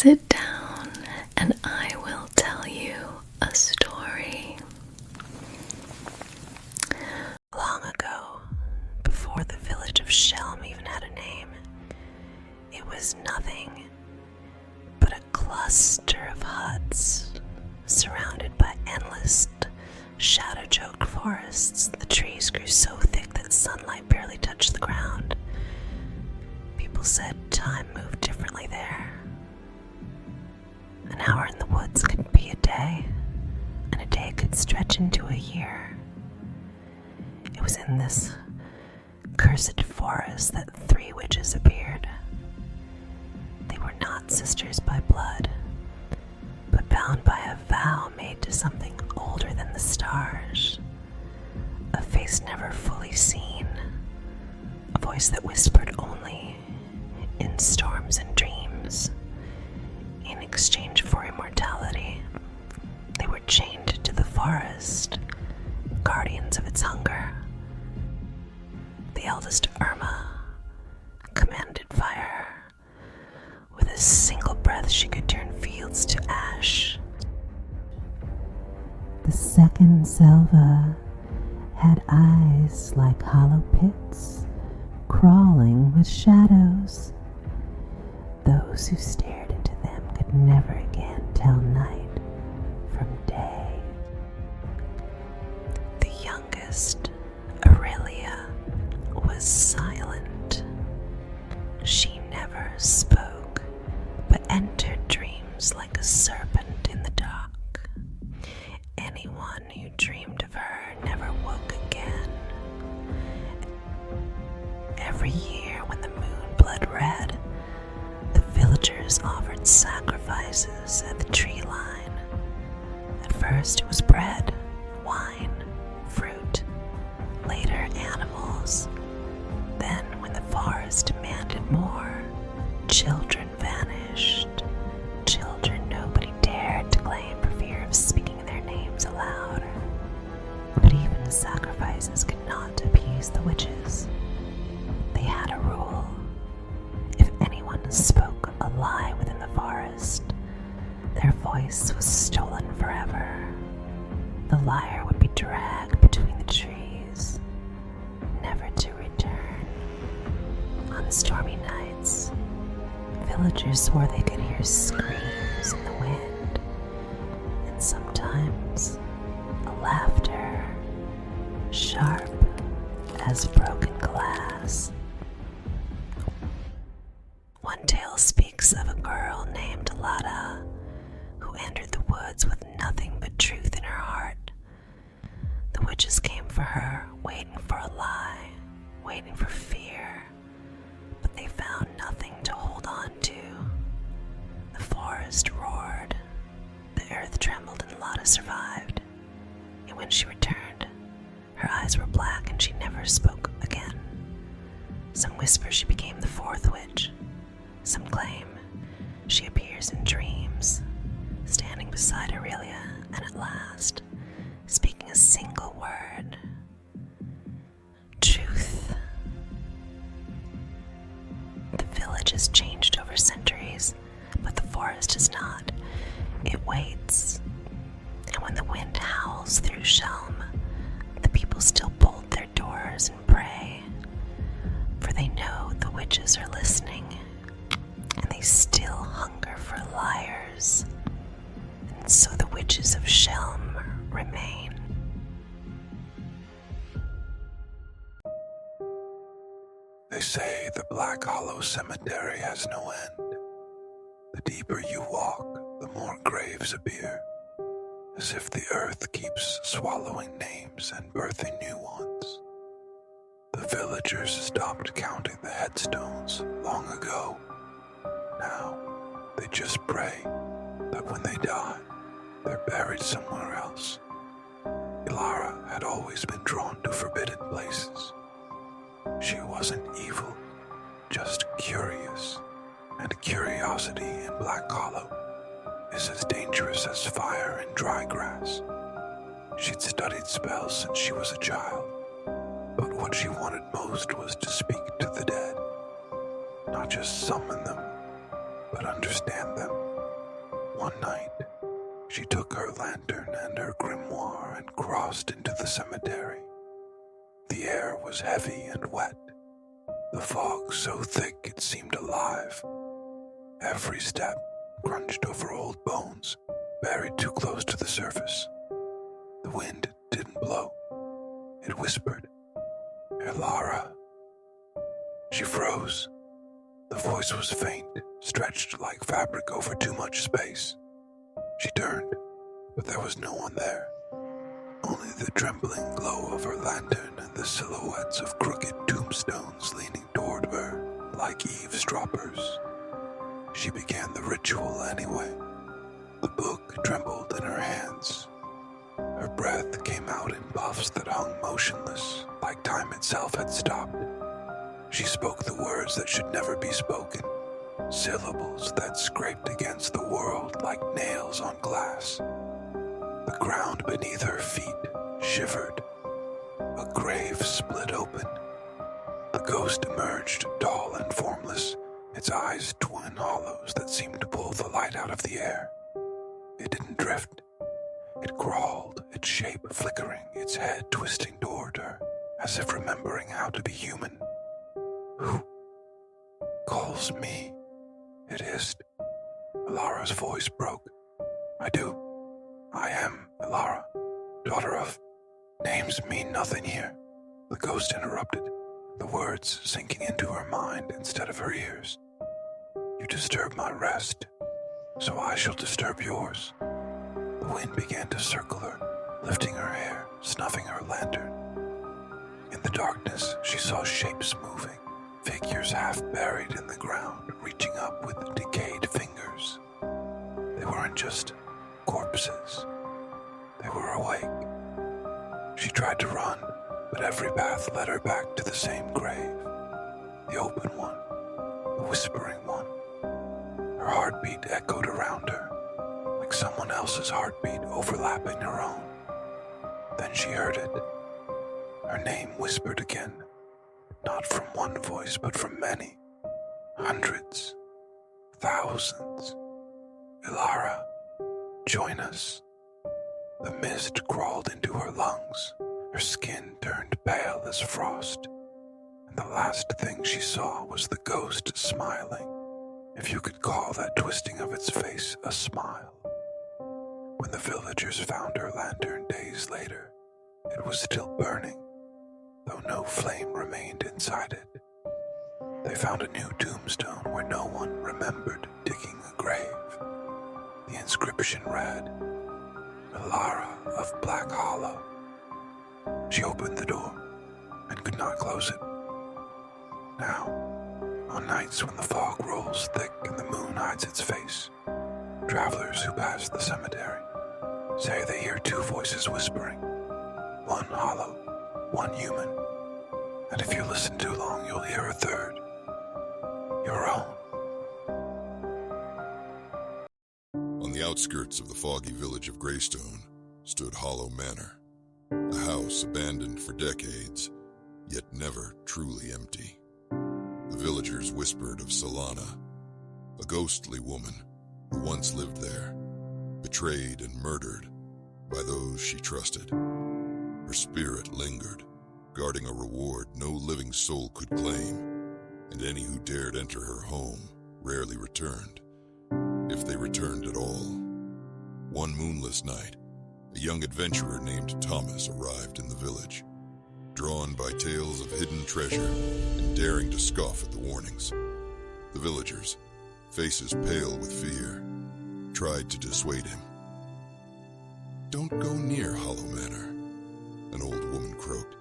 Sit down and I will tell you a story. Long ago, before the village of Shelm even had a name, it was nothing but a cluster of huts surrounded by endless shadow-choked forests. The trees grew so thick that sunlight barely touched the ground. People said time moved differently there. An hour in the woods could be a day, and a day could stretch into a year. It was in this cursed forest that 3 witches appeared. They were not sisters by blood, but bound by a vow made to something older than the stars, a face never fully seen, a voice that whispered only in storms and dreams. In exchange for immortality, they were chained to the forest, guardians of its hunger. The eldest, Irma, commanded fire. With a single breath, she could turn fields to ash. The second, Selva, had eyes like hollow pits, crawling with shadows. Those who stared into them could never again tell night from day. The youngest, Aurelia, was silent. She never spoke, but entered dreams like a serpent in the dark. Anyone who dreamed of her never woke again. Every year when the moon bled red, the villagers offered sacrifices at the tree line. At first it was bread, wine, fruit, later animals. Then, when the forest demanded more, children vanished. Children nobody dared to claim for fear of speaking their names aloud. But even the sacrifices could not appease the witches. They had a rule. If anyone spoke a lie within the forest, their voice was stolen forever. The liar would be dragged between the trees, never to return. On stormy nights, villagers swore they could hear screams in the wind, and sometimes a laughter, sharp as broken glass. One tale speaks of a girl named Selana who entered the woods with nothing but truth in her heart. The witches came for her, waiting for a lie, waiting for fear, but they found nothing to hold on to. The forest roared, the earth trembled, and Lada survived. And when she returned, her eyes were black and she never spoke again. Some whisper she became the 4th witch. Some claim she appears in dreams, standing beside Aurelia, and at last, speaking a single word: truth. The village has changed over centuries, but the forest has not. It waits. And when the wind howls through Shelm, the people still bolt their doors and pray, for they know the witches are listening, and they still hunger for liars. And so the Witches of Shelm remain. They say the Black Hollow Cemetery has no end. The deeper you walk, the more graves appear, as if the earth keeps swallowing names and birthing new ones. The villagers stopped counting the headstones long ago. Now, they just pray that when they die, they're buried somewhere else. Ilara had always been drawn to forbidden places. She wasn't evil, just curious, and curiosity in Black Hollow is as dangerous as fire in dry grass. She'd studied spells since she was a child, but what she wanted most was to speak to the dead, not just summon them, but understand them. One night, she took her lantern and her grimoire and crossed into the cemetery. The air was heavy and wet, the fog so thick it seemed alive. Every step crunched over old bones, buried too close to the surface. The wind didn't blow. It whispered, "Elara." She froze. The voice was faint, stretched like fabric over too much space. She turned, but there was no one there. Only the trembling glow of her lantern and the silhouettes of crooked tombstones leaning toward her like eavesdroppers. She began the ritual anyway. The book trembled in her hands. Her breath came out in puffs that hung motionless, like time itself had stopped. She spoke the words that should never be spoken, syllables that scraped against the world like nails on glass. The ground beneath her feet shivered. A grave split open. The ghost emerged, tall and formless, its eyes twin hollows that seemed to pull the light out of the air. It didn't drift. It crawled, its shape flickering, its head twisting toward her, as if remembering how to be human. "Who calls me?" it hissed. Elara's voice broke. "I do. I am Elara, daughter of... Names mean nothing here," the ghost interrupted, the words sinking into her mind instead of her ears. "You disturb my rest, so I shall disturb yours." The wind began to circle her, lifting her hair, snuffing her lantern. In the darkness, she saw shapes moving, figures half buried in the ground, reaching up with decayed fingers. They weren't just corpses. They were awake. She tried to run, but every path led her back to the same grave. The open one, the whispering one. Her heartbeat echoed around her, like someone else's heartbeat overlapping her own. Then she heard it. Her name whispered again, not from one voice, but from many. Hundreds. Thousands. "Elara, join us." The mist crawled into her lungs. Her skin turned pale as frost. And the last thing she saw was the ghost smiling, if you could call that twisting of its face a smile. When the villagers found her lantern days later, it was still burning, though no flame remained inside it. They found a new tombstone where no one remembered digging a grave. The inscription read, "Elara of Black Hollow." She opened the door and could not close it. Now, on nights when the fog rolls thick and the moon hides its face, travelers who pass the cemetery say they hear two voices whispering, one hollow, one human, and if you listen too long, you'll hear a third, your own. On the outskirts of the foggy village of Greystone stood Hollow Manor, a house abandoned for decades, yet never truly empty. The villagers whispered of Selana, a ghostly woman who once lived there, betrayed and murdered by those she trusted. Her spirit lingered, guarding a reward no living soul could claim, and any who dared enter her home rarely returned, if they returned at all. One moonless night, a young adventurer named Thomas arrived in the village, drawn by tales of hidden treasure and daring to scoff at the warnings. The villagers, faces pale with fear, tried to dissuade him. "Don't go near Hollow Manor," an old woman croaked.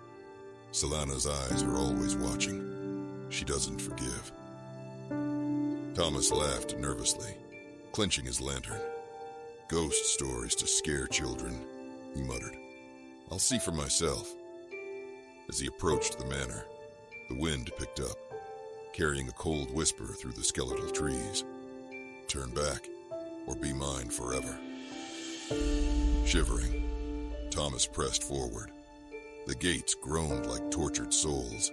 "Selana's eyes are always watching. She doesn't forgive." Thomas laughed nervously, clenching his lantern. "Ghost stories to scare children," he muttered. "I'll see for myself." As he approached the manor, the wind picked up, carrying a cold whisper through the skeletal trees. "Turn back, or be mine forever." Shivering, Thomas pressed forward. The gates groaned like tortured souls,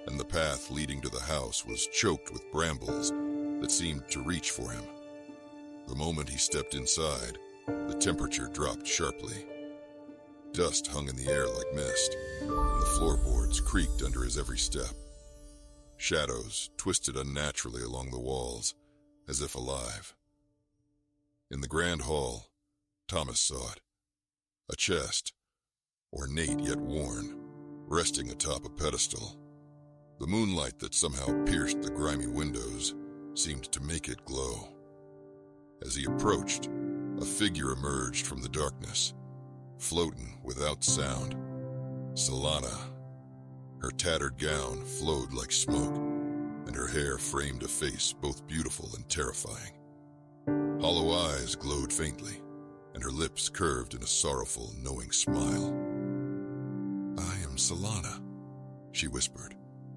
and the path leading to the house was choked with brambles that seemed to reach for him. The moment he stepped inside, the temperature dropped sharply. Dust hung in the air like mist, and the floorboards creaked under his every step. Shadows twisted unnaturally along the walls, as if alive. In the grand hall, Thomas saw it. A chest, ornate yet worn, resting atop a pedestal. The moonlight that somehow pierced the grimy windows seemed to make it glow. As he approached, a figure emerged from the darkness, floating without sound. Selana. Her tattered gown flowed like smoke, and her hair framed a face both beautiful and terrifying. Hollow eyes glowed faintly, and her lips curved in a sorrowful, knowing smile. "I am Selana," she whispered,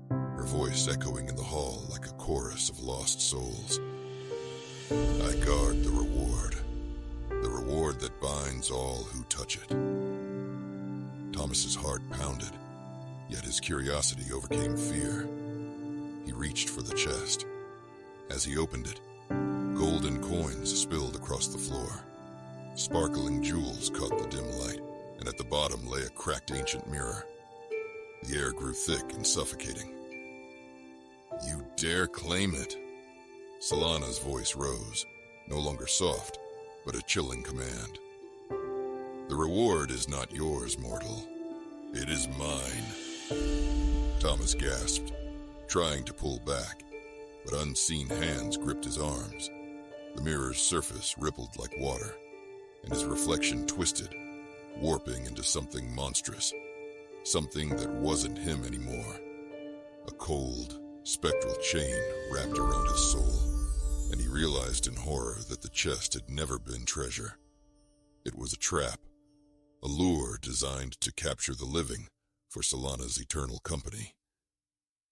her voice echoing in the hall like a chorus of lost souls. "I guard the reward that binds all who touch it." Thomas's heart pounded, yet his curiosity overcame fear. He reached for the chest. As he opened it, golden coins spilled across the floor. Sparkling jewels caught the dim light, and at the bottom lay a cracked ancient mirror. The air grew thick and suffocating. "You dare claim it?" Selana's voice rose, no longer soft, but a chilling command. "The reward is not yours, mortal. It is mine." Thomas gasped, trying to pull back, but unseen hands gripped his arms. The mirror's surface rippled like water, and his reflection twisted, warping into something monstrous, something that wasn't him anymore. A cold, spectral chain wrapped around his soul, and he realized in horror that the chest had never been treasure. It was a trap, a lure designed to capture the living for Selana's eternal company.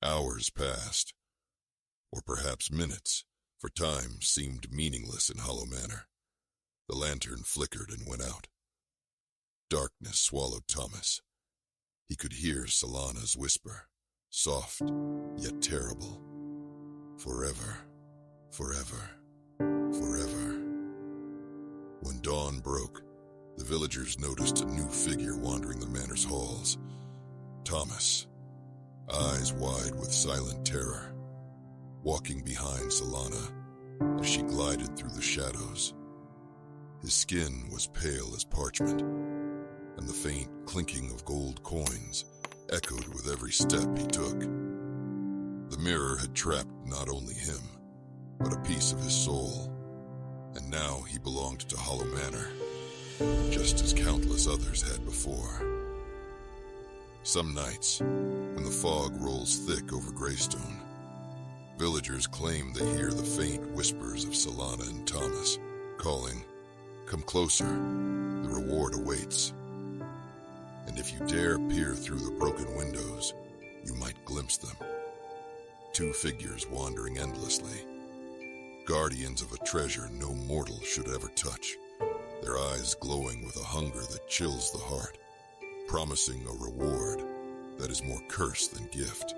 Hours passed, or perhaps minutes, for time seemed meaningless in Hollow Manor. The lantern flickered and went out. Darkness swallowed Thomas. He could hear Selana's whisper, soft yet terrible. "Forever, forever, forever." When dawn broke, the villagers noticed a new figure wandering the manor's halls. Thomas, eyes wide with silent terror, walking behind Selana as she glided through the shadows. His skin was pale as parchment, and the faint clinking of gold coins echoed with every step he took. The mirror had trapped not only him, but a piece of his soul, and now he belonged to Hollow Manor, just as countless others had before. Some nights, when the fog rolls thick over Greystone, villagers claim they hear the faint whispers of Selana and Thomas, calling, "Come closer, the reward awaits." And if you dare peer through the broken windows, you might glimpse them. Two figures wandering endlessly, guardians of a treasure no mortal should ever touch, their eyes glowing with a hunger that chills the heart, promising a reward that is more curse than gift.